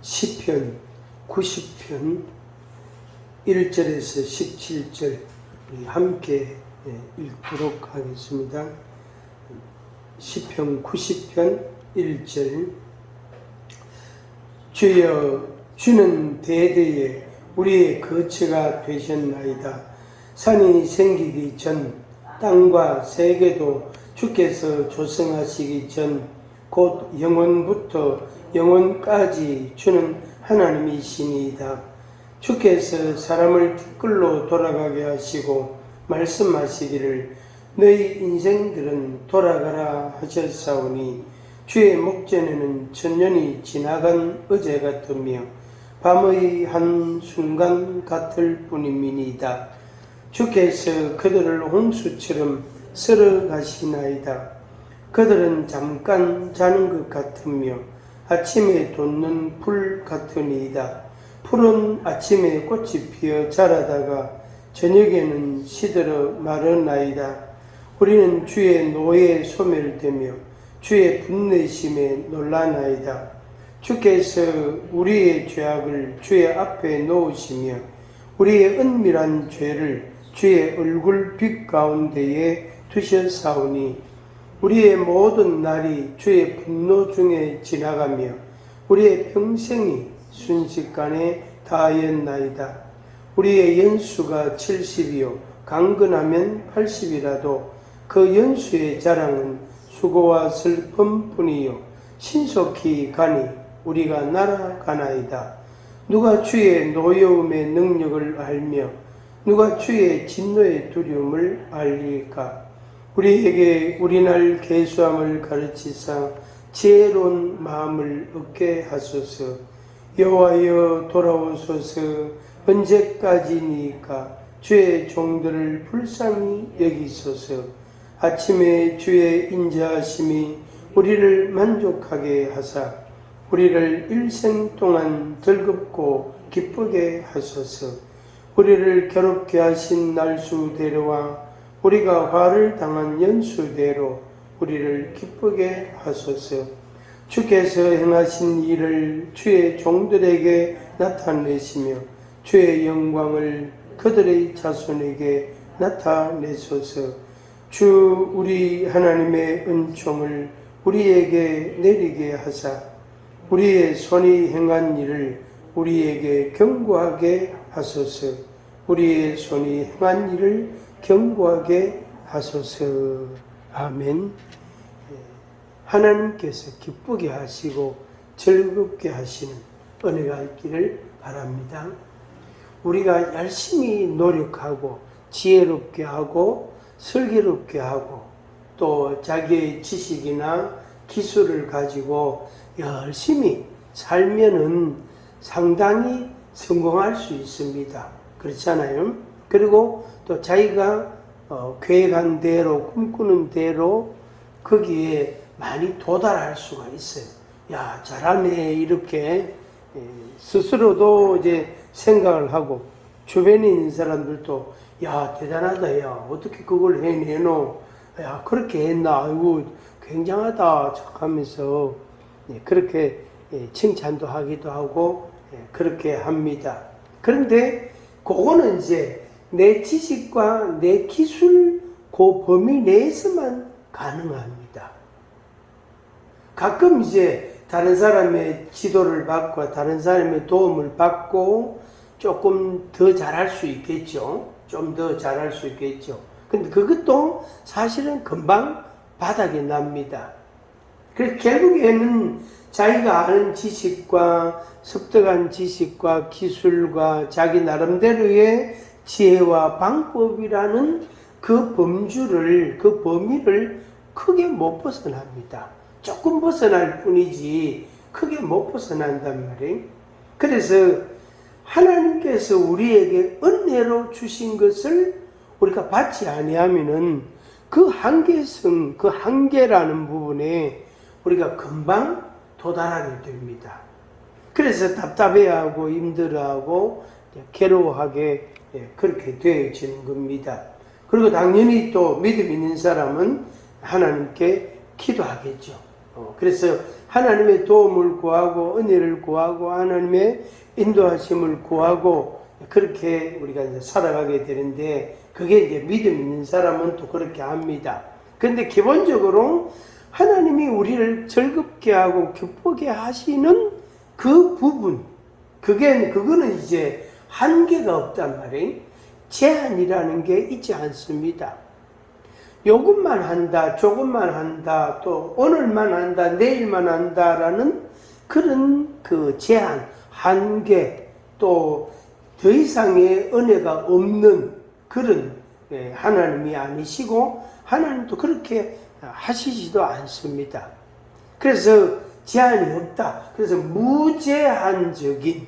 시편 90편 1절에서 17절 우리 함께 읽도록 하겠습니다. 시편 90편 1절. 주여, 주는 대대에 우리의 거처가 되셨나이다. 산이 생기기 전, 땅과 세계도 주께서 조성하시기 전 곧 영원부터 영원까지 주는 하나님이시니이다. 주께서 사람을 티끌로 돌아가게 하시고 말씀하시기를 너희 인생들은 돌아가라 하셨사오니 주의 목전에는 천년이 지나간 어제 같으며 밤의 한 순간 같을 뿐이니이다. 주께서 그들을 홍수처럼 쓸어 가시나이다. 그들은 잠깐 자는 것 같으며 아침에 돋는 풀 같으니이다. 풀은 아침에 꽃이 피어 자라다가 저녁에는 시들어 마르나이다. 우리는 주의 노에 소멸되며 주의 분내심에 놀라나이다. 주께서 우리의 죄악을 주의 앞에 놓으시며 우리의 은밀한 죄를 주의 얼굴 빛 가운데에 두셨사오니 우리의 모든 날이 주의 분노 중에 지나가며 우리의 평생이 순식간에 다하였나이다. 우리의 연수가 70이요 강건하면 80이라도 그 연수의 자랑은 수고와 슬픔뿐이요 신속히 가니 우리가 날아가나이다. 누가 주의 노여움의 능력을 알며 누가 주의 진노의 두려움을 알리까? 우리에게 우리날 계수함을 가르치사 지혜로운 마음을 얻게 하소서. 여호와여 돌아오소서. 언제까지니까 주의 종들을 불쌍히 여기소서. 아침에 주의 인자하심이 우리를 만족하게 하사 우리를 일생 동안 즐겁고 기쁘게 하소서. 우리를 괴롭게 하신 날수대로와 우리가 화를 당한 연수대로 우리를 기쁘게 하소서. 주께서 행하신 일을 주의 종들에게 나타내시며 주의 영광을 그들의 자손에게 나타내소서. 주 우리 하나님의 은총을 우리에게 내리게 하사 우리의 손이 행한 일을 우리에게 경고하게 하소서. 우리의 손이 행한 일을 경고하게 하소서. 아멘. 하나님께서 기쁘게 하시고 즐겁게 하시는 은혜가 있기를 바랍니다. 우리가 열심히 노력하고 지혜롭게 하고 슬기롭게 하고 또 자기의 지식이나 기술을 가지고 열심히 살면은 상당히 성공할 수 있습니다. 그렇잖아요. 그리고 또 자기가 계획한 대로 꿈꾸는 대로 거기에 많이 도달할 수가 있어요. 야, 잘하네 이렇게 스스로도 이제 생각을 하고 주변에 있는 사람들도 야, 대단하다. 야, 어떻게 그걸 해내노? 야, 그렇게 했나? 아이고, 굉장하다. 하면서 그렇게 칭찬도 하기도 하고 그렇게 합니다. 그런데 그거는 이제 내 지식과 내 기술 그 범위 내에서만 가능합니다. 가끔 이제 다른 사람의 지도를 받고 다른 사람의 도움을 받고 조금 더 잘할 수 있겠죠. 좀 더 잘할 수 있겠죠. 근데 그것도 사실은 금방 바닥이 납니다. 그래서 결국에는 자기가 아는 지식과 습득한 지식과 기술과 자기 나름대로의 지혜와 방법이라는 그 범주를, 그 범위를 크게 못 벗어납니다. 조금 벗어날 뿐이지 크게 못 벗어난단 말이에요. 그래서 하나님께서 우리에게 은혜로 주신 것을 우리가 받지 아니하면은 그 한계성, 그 한계라는 부분에 우리가 금방 도달하게 됩니다. 그래서 답답해하고 힘들어하고 괴로워하게 그렇게 되어지는 겁니다. 그리고 당연히 또 믿음 있는 사람은 하나님께 기도하겠죠. 그래서 하나님의 도움을 구하고 은혜를 구하고 하나님의 인도하심을 구하고 그렇게 우리가 이제 살아가게 되는데, 그게 이제 믿음 있는 사람은 또 그렇게 합니다. 그런데 기본적으로 하나님이 우리를 즐겁게 하고 기쁘게 하시는 그 부분, 그거는 이제 한계가 없단 말이에요. 제한이라는 게 있지 않습니다. 요것만 한다, 조금만 한다, 또 오늘만 한다, 내일만 한다라는 그런 그 제한, 한계, 또 더 이상의 은혜가 없는 그런 하나님이 아니시고, 하나님도 그렇게 하시지도 않습니다. 그래서 제한이 없다. 그래서 무제한적인,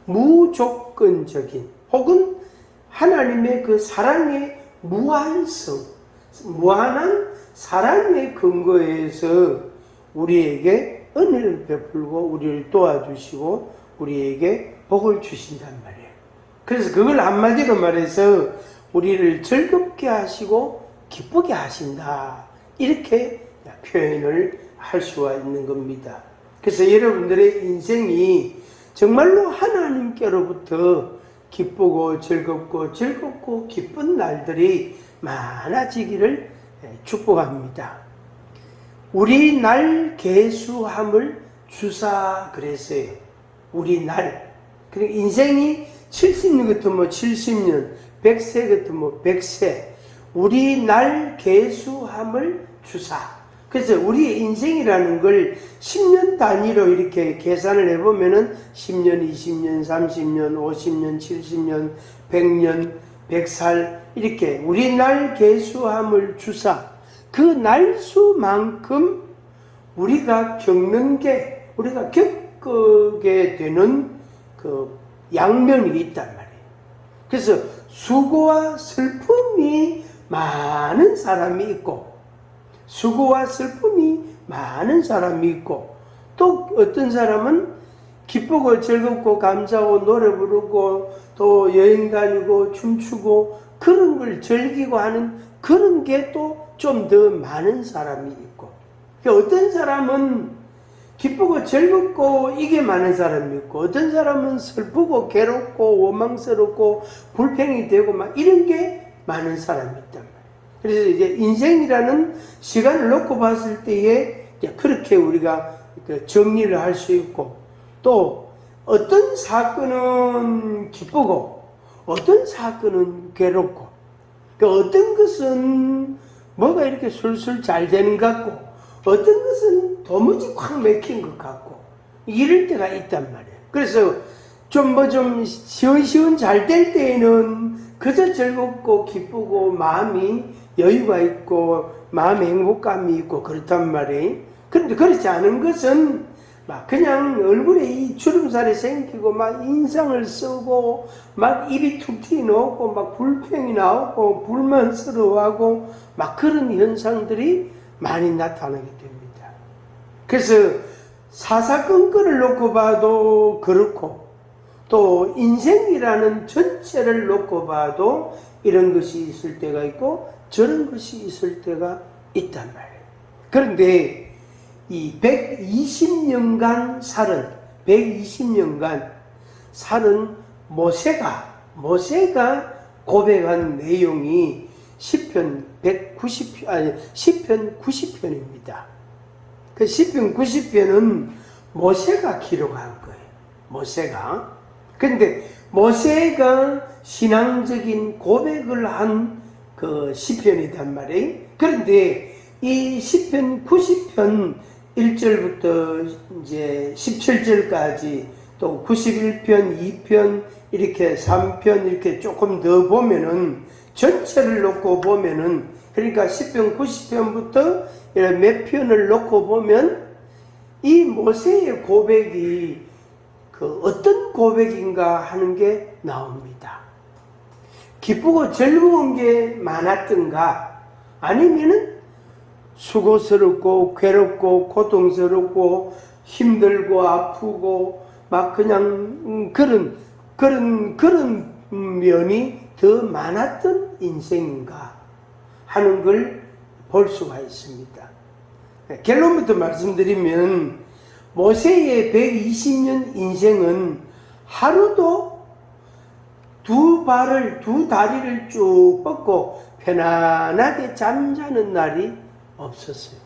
무조건적인, 혹은 하나님의 그 사랑의 무한성, 무한한 사랑의 근거에서 우리에게 은혜를 베풀고 우리를 도와주시고 우리에게 복을 주신단 말이에요. 그래서 그걸 한마디로 말해서 우리를 즐겁게 하시고 기쁘게 하신다, 이렇게 표현을 할 수가 있는 겁니다. 그래서 여러분들의 인생이 정말로 하나님께로부터 기쁘고 즐겁고 기쁜 날들이 많아지기를 축복합니다. 우리 날 계수함을 주사 그랬어요. 우리 날. 그러니까 인생이 70년 같으면 70년, 100세 같으면 100세. 우리 날 계수함을 주사. 그래서 우리의 인생이라는 걸 10년 단위로 이렇게 계산을 해보면은 10년, 20년, 30년, 50년, 70년, 100년, 100살, 이렇게 우리 날 계수함을 주사. 그 날수만큼 우리가 겪는 게, 우리가 겪게 되는 그 양면이 있단 말이에요. 그래서 수고와 슬픔이 많은 사람이 있고, 수고와 슬픔이 많은 사람이 있고, 또 어떤 사람은 기쁘고 즐겁고 감사하고 노래 부르고 또 여행 다니고 춤추고 그런 걸 즐기고 하는 그런 게 또 좀 더 많은 사람이 있고, 어떤 사람은 기쁘고 즐겁고 이게 많은 사람이 있고, 어떤 사람은 슬프고 괴롭고 원망스럽고 불평이 되고 막 이런 게 많은 사람이 있단 말이에요. 그래서 이제 인생이라는 시간을 놓고 봤을 때에 그렇게 우리가 정리를 할 수 있고, 또 어떤 사건은 기쁘고 어떤 사건은 괴롭고, 어떤 것은 뭐가 이렇게 술술 잘 되는 것 같고 어떤 것은 도무지 콱 맥힌 것 같고 이럴 때가 있단 말이에요. 그래서 좀 시원시원 잘 될 때에는 그저 즐겁고 기쁘고 마음이 여유가 있고 마음의 행복감이 있고 그렇단 말이에요. 그런데 그렇지 않은 것은 막 그냥 얼굴에 이 주름살이 생기고 막 인상을 쓰고 막 입이 툭 튀어나오고 막 불평이 나오고 불만스러워하고 막 그런 현상들이 많이 나타나게 됩니다. 그래서 사사건건을 놓고 봐도 그렇고, 또 인생이라는 전체를 놓고 봐도 이런 것이 있을 때가 있고 저런 것이 있을 때가 있단 말이에요. 그런데 이 120년간 살은, 120년간 살은 모세가 고백한 내용이 시편 90편입니다. 그 시편 90편은 모세가 기록한 거예요. 모세가. 근데 모세가 신앙적인 고백을 한 그 시편이단 말이에요. 그런데 이 시편 90편 1절부터 이제 17절까지, 또 91편, 2편, 이렇게 3편 이렇게 조금 더 보면은, 전체를 놓고 보면은, 그러니까 10편, 90편부터 몇 편을 놓고 보면 이 모세의 고백이 그 어떤 고백인가 하는 게 나옵니다. 기쁘고 즐거운 게 많았던가, 아니면은 수고스럽고 괴롭고 고통스럽고 힘들고 아프고 막 그냥 그런 면이 더 많았던 인생인가 하는 걸 볼 수가 있습니다. 결론부터 말씀드리면 모세의 120년 인생은 하루도 두 다리를 쭉 뻗고 편안하게 잠자는 날이 없었어요.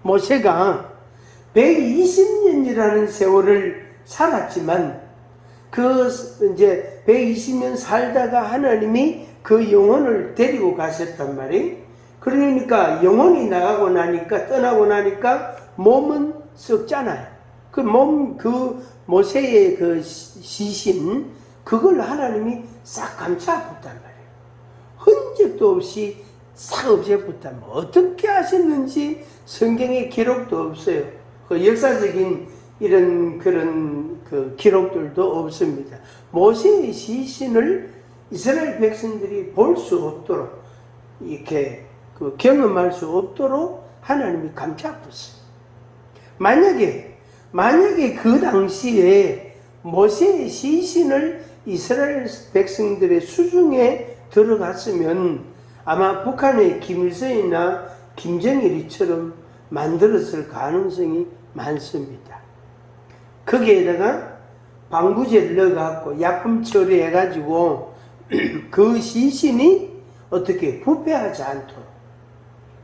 모세가 120년이라는 세월을 살았지만 그 이제 120년 살다가 하나님이 그 영혼을 데리고 가셨단 말이에요. 그러니까 영혼이 떠나고 나니까 몸은 썩잖아요. 그 모세의 그 시신, 그걸 하나님이 싹 감춰붙단 말이에요. 흔적도 없이 싹 없애붙단 말이에요. 어떻게 하셨는지 성경에 기록도 없어요. 그 역사적인 이런 그런 그 기록들도 없습니다. 모세의 시신을 이스라엘 백성들이 볼 수 없도록, 이렇게 그 경험할 수 없도록 하나님이 감춰뒀어요. 만약에 그 당시에 모세의 시신을 이스라엘 백성들의 수중에 들어갔으면 아마 북한의 김일성이나 김정일이처럼 만들었을 가능성이 많습니다. 거기에다가 방부제를 넣어갖고 약품 처리해가지고 그 시신이 어떻게 부패하지 않도록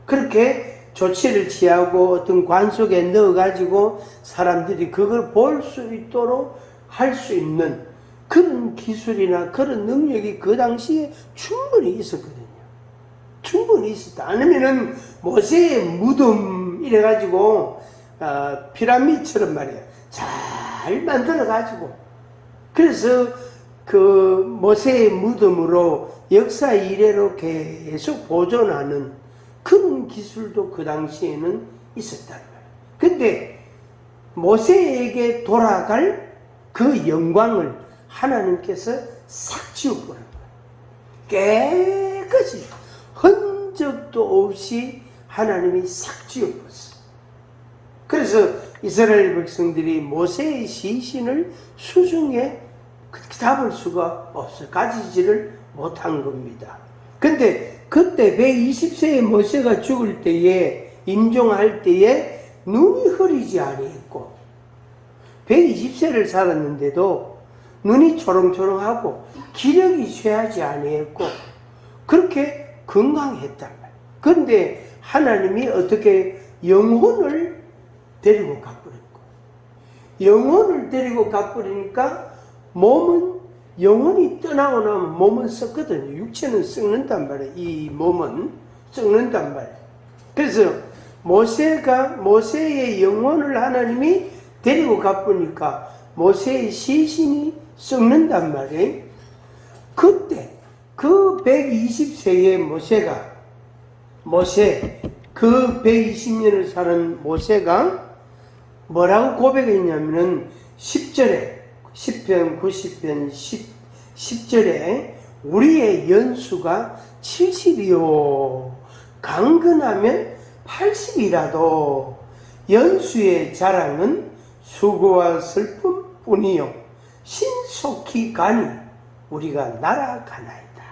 그렇게 조치를 취하고 어떤 관 속에 넣어가지고 사람들이 그걸 볼 수 있도록 할 수 있는 그런 기술이나 그런 능력이 그 당시에 충분히 있었거든요. 충분히 있었다. 아니면은 모세의 무덤 이래가지고 피라미드처럼 말이에요. 잘 만들어가지고 그래서 그 모세의 무덤으로 역사 이래로 계속 보존하는 그런 기술도 그 당시에는 있었단 말이에요. 근데 모세에게 돌아갈 그 영광을 하나님께서 싹 지워버린 거예요. 깨끗이 흔적도 없이 하나님이 싹 지워버렸어요. 그래서 이스라엘 백성들이 모세의 시신을 수중에 잡을 수가 없어요. 가지지를 못한 겁니다. 근데 그때 120세의 모세가 죽을 때에, 임종할 때에 눈이 흐리지 아니했고 120세를 살았는데도 눈이 초롱초롱하고 기력이 쇠하지 아니했고 그렇게 건강했단 말이에요. 그런데 하나님이 어떻게 영혼을 데리고 가버렸고, 영혼을 데리고 가버리니까 몸은, 영혼이 떠나고 나면 몸은 썩거든요. 육체는 썩는단 말이에요. 이 몸은 썩는단 말이에요. 그래서 모세의 영혼을 하나님이 데리고 가보니까 모세의 시신이 썩는단 말이에요. 그때 그 120세의 그 120년을 사는 모세가 뭐라고 고백했냐면은 10절에, 10편 90편 10절에 우리의 연수가 70이요 강건하면 80이라도 연수의 자랑은 수고와 슬픔뿐이요 신속히 가니 우리가 날아가나이다.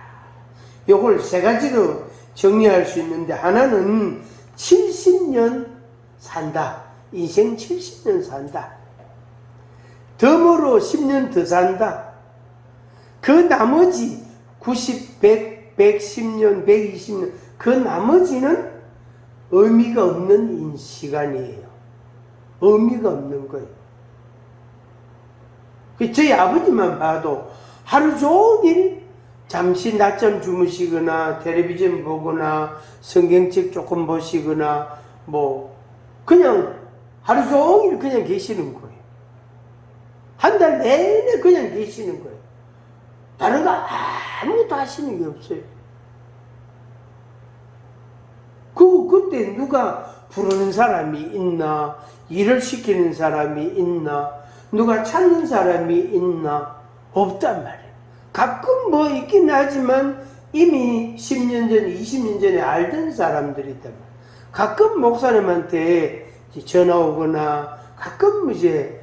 요걸 세 가지로 정리할 수 있는데, 하나는 70년 산다. 인생 70년 산다. 덤으로 10년 더 산다. 그 나머지 90, 100, 110년, 120년 그 나머지는 의미가 없는 시간이에요. 의미가 없는 거예요. 저희 아버지만 봐도 하루 종일 잠시 낮잠 주무시거나 텔레비전 보거나 성경책 조금 보시거나 뭐 그냥 하루 종일 그냥 계시는 거예요. 한 달 내내 그냥 계시는 거예요. 다른 거 아무것도 하시는 게 없어요. 그때 누가 부르는 사람이 있나, 일을 시키는 사람이 있나, 누가 찾는 사람이 있나, 없단 말이에요. 가끔 뭐 있긴 하지만 이미 10년 전에, 20년 전에 알던 사람들이 있단 말이에요. 가끔 목사님한테 전화 오거나, 가끔 이제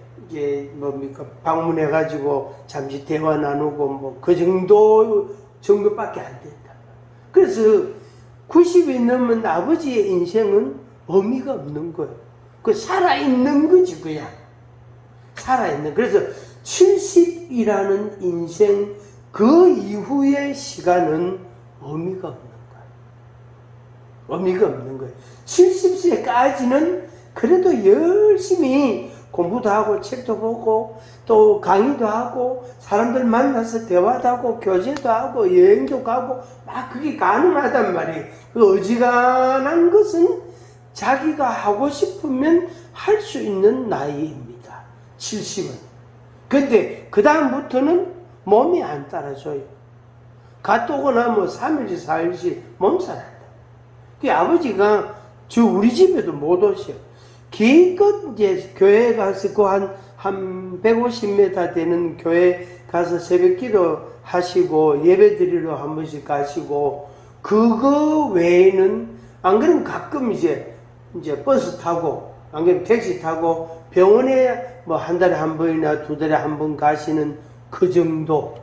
뭡니까, 방문해가지고 잠시 대화 나누고 뭐 그 정도밖에 안 된다. 그래서 90이 넘은 아버지의 인생은 의미가 없는 거예요. 그 살아있는 거지 그냥. 살아있는. 그래서 70이라는 인생 그 이후의 시간은 의미가 없는 거예요. 의미가 없는 거예요. 70세까지는 그래도 열심히 공부도 하고 책도 보고 또 강의도 하고 사람들 만나서 대화도 하고 교제도 하고 여행도 가고 막 그게 가능하단 말이에요. 그 어지간한 것은 자기가 하고 싶으면 할 수 있는 나이입니다. 70은. 근데 그 다음부터는 몸이 안 따라줘요. 갔다 오거나 뭐 3일씩 4일씩 몸살 한다. 그 아버지가 우리 집에도 못 오셔. 기껏 이제 교회 가서 그 한 150m 되는 교회 가서 새벽 기도 하시고 예배 드리러 한 번씩 가시고 그거 외에는 안 그러면 가끔 이제 버스 타고 안 그러면 택시 타고 병원에 뭐 한 달에 한 번이나 두 달에 한 번 가시는 그 정도.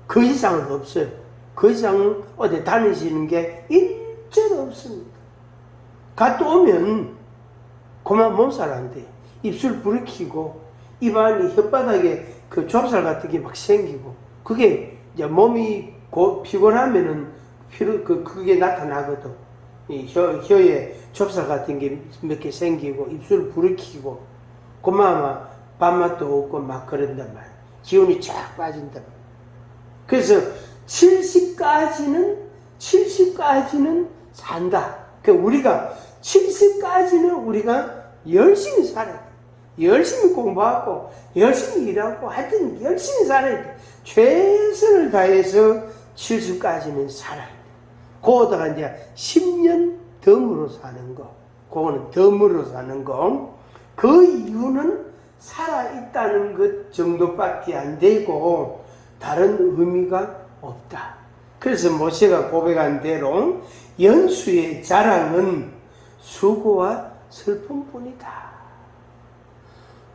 그 이상은 없어요. 그 이상은 어디 다니시는 게 일절 없습니다. 갔다 오면 그만 몸살 안 돼. 입술 부르키고 입안이 혓바닥에 그 좁쌀 같은 게 막 생기고 그게 이제 몸이 피곤하면은 그게 나타나거든. 이 혀에 좁쌀 같은 게 몇 개 생기고 입술 부르키고 그만 밥맛도 없고 막 그런단 말이야. 기운이 쫙 빠진단 말이야. 그래서 70까지는 산다. 그러니까 우리가 70까지는 우리가 열심히 살아야 돼. 열심히 공부하고 열심히 일하고 하여튼 열심히 살아야 돼. 최선을 다해서 70까지는 살아야 돼. 그거다가 이제 10년 덤으로 사는 거. 그거는 덤으로 사는 거. 그 이유는 살아있다는 것 정도밖에 안 되고 다른 의미가 없다. 그래서 모세가 고백한 대로 연수의 자랑은 수고와 슬픔뿐이다.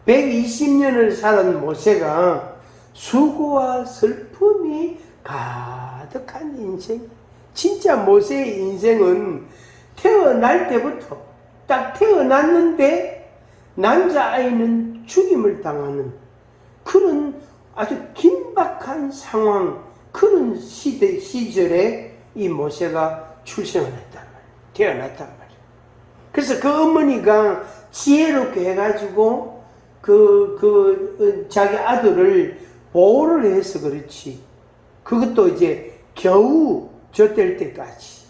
120년을 살은 모세가 수고와 슬픔이 가득한 인생. 진짜 모세의 인생은 태어날 때부터 딱 태어났는데 남자아이는 죽임을 당하는 그런 아주 긴박한 상황, 그런 시절에 이 모세가 출생을 했단 말이에요. 태어났단 말이에요. 그래서 그 어머니가 지혜롭게 해가지고 자기 아들을 보호를 해서 그렇지. 그것도 이제 겨우 젖될 때까지.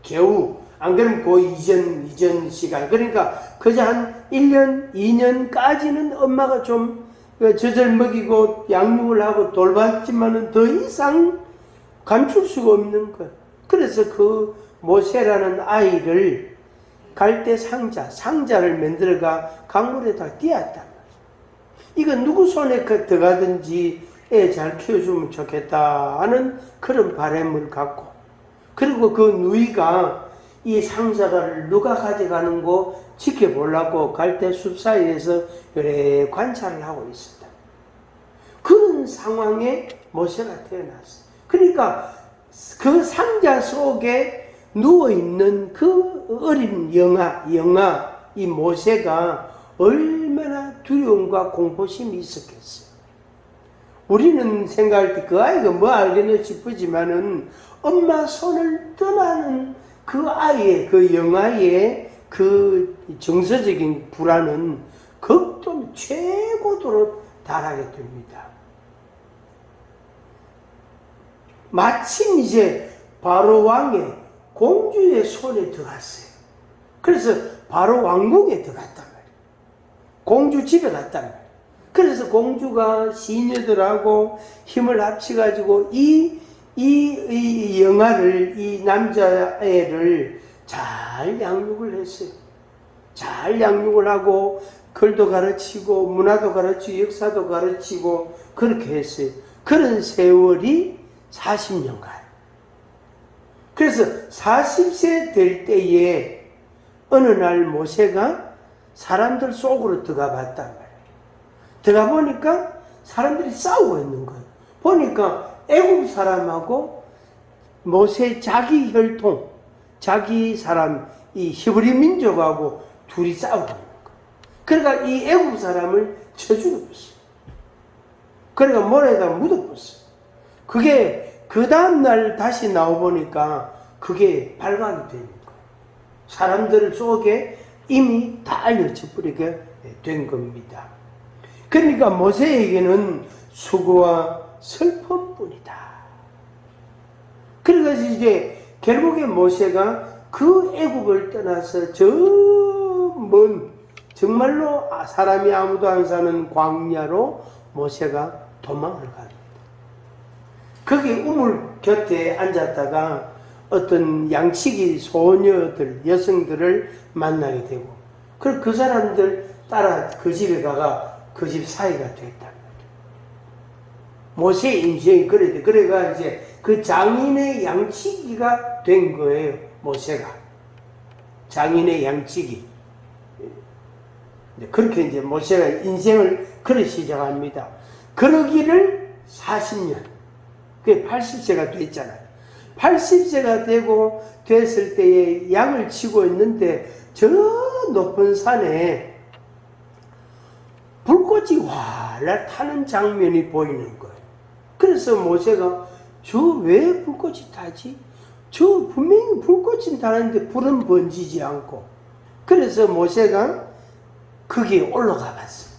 겨우. 안 그러면 그 이전 시간. 그러니까 그저 한 1년, 2년까지는 엄마가 좀 젖을 먹이고 양육을 하고 돌봤지만은 더 이상 감출 수가 없는 거예요. 그래서 그 모세라는 아이를 갈대 상자를 만들어가 강물에다 띄었단 말이에요. 이거 누구 손에 들어가든지 애 잘 키워주면 좋겠다 하는 그런 바람을 갖고, 그리고 그 누이가 이 상자를 누가 가져가는 거 지켜보려고 갈대 숲 사이에서 그래 관찰을 하고 있었다. 그런 상황에 모세가 태어났어. 그러니까 그 상자 속에 누워있는 그 어린 영아 이 모세가 얼마나 두려움과 공포심이 있었겠어요. 우리는 생각할 때 그 아이가 뭐 알겠나 싶지만은 엄마 손을 떠나는 그 아이의, 그 영아의 그 정서적인 불안은 극도로 최고도로 달하게 됩니다. 마침 이제 바로 왕의 공주의 손에 들어갔어요. 그래서 바로 왕궁에 들어갔단 말이에요. 공주 집에 갔단 말이에요. 그래서 공주가 시녀들하고 힘을 합쳐가지고 이 영아를, 이 남자애를 잘 양육을 했어요. 잘 양육을 하고 글도 가르치고 문화도 가르치고 역사도 가르치고 그렇게 했어요. 그런 세월이 40년간. 그래서 40세 될 때에 어느 날 모세가 사람들 속으로 들어가 봤단 말이에요. 들어가 보니까 사람들이 싸우고 있는 거예요. 보니까 애굽 사람하고 모세 자기 혈통, 자기 사람, 이 히브리 민족하고 둘이 싸우고 있는 거예요. 그러니까 이 애굽 사람을 쳐 죽여버렸어요. 그러니까 모래에다 묻어버렸어요. 그게 그 다음날 다시 나와보니까 그게 발각이 되는 거예요. 사람들 속에 이미 다 알려져 버리게 된 겁니다. 그러니까 모세에게는 수고와 슬픔뿐이다. 그래서 이제 결국에 모세가 그 애국을 떠나서 저 먼 정말로 사람이 아무도 안 사는 광야로 모세가 도망을 갑니다. 거기 우물 곁에 앉았다가 어떤 양치기 소녀들, 여성들을 만나게 되고, 그리고 그 사람들 따라 그 집에 가가 그 집 사이가 됐단 말이에요. 모세의 인생이 그래 돼. 그래가 이제 그 장인의 양치기가 된 거예요, 모세가. 장인의 양치기. 그렇게 이제 모세가 인생을 그래 시작합니다. 그러기를 40년. 그게 80세가 됐잖아요. 80세가 되고 됐을 때에 양을 치고 있는데 저 높은 산에 불꽃이 활활 타는 장면이 보이는 거예요. 그래서 모세가 저 왜 불꽃이 타지? 저 분명히 불꽃이 타는데 불은 번지지 않고. 그래서 모세가 거기에 올라가 봤어.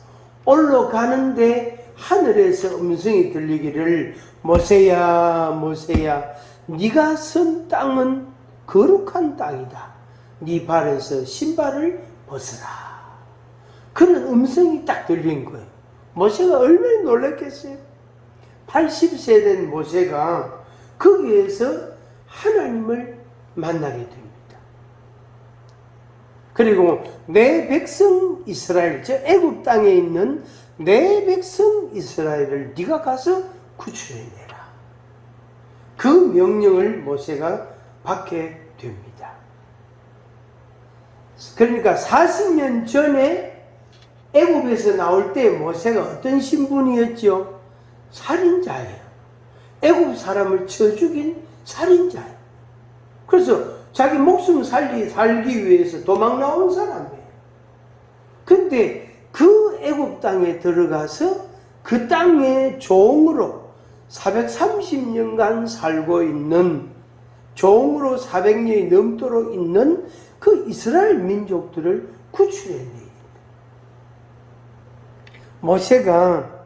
올라가는데 하늘에서 음성이 들리기를 모세야 모세야 네가 선 땅은 거룩한 땅이다. 네 발에서 신발을 벗어라. 그런 음성이 딱 들린 거예요. 모세가 얼마나 놀랐겠어요. 80세 된 모세가 거기에서 하나님을 만나게 됩니다. 그리고 내 백성 이스라엘, 저 애굽 땅에 있는 내 백성 이스라엘을 네가 가서 구출해내라. 그 명령을 모세가 받게 됩니다. 그러니까 40년 전에 애굽에서 나올 때 모세가 어떤 신분이었죠? 살인자예요. 애굽 사람을 쳐 죽인 살인자예요. 그래서 자기 목숨 살기 위해서 도망 나온 사람이에요. 근데 그 애굽 땅에 들어가서 그 땅의 종으로 430년간 살고 있는, 종으로 400년이 넘도록 있는 그 이스라엘 민족들을 구출해내야 됩니다. 모세가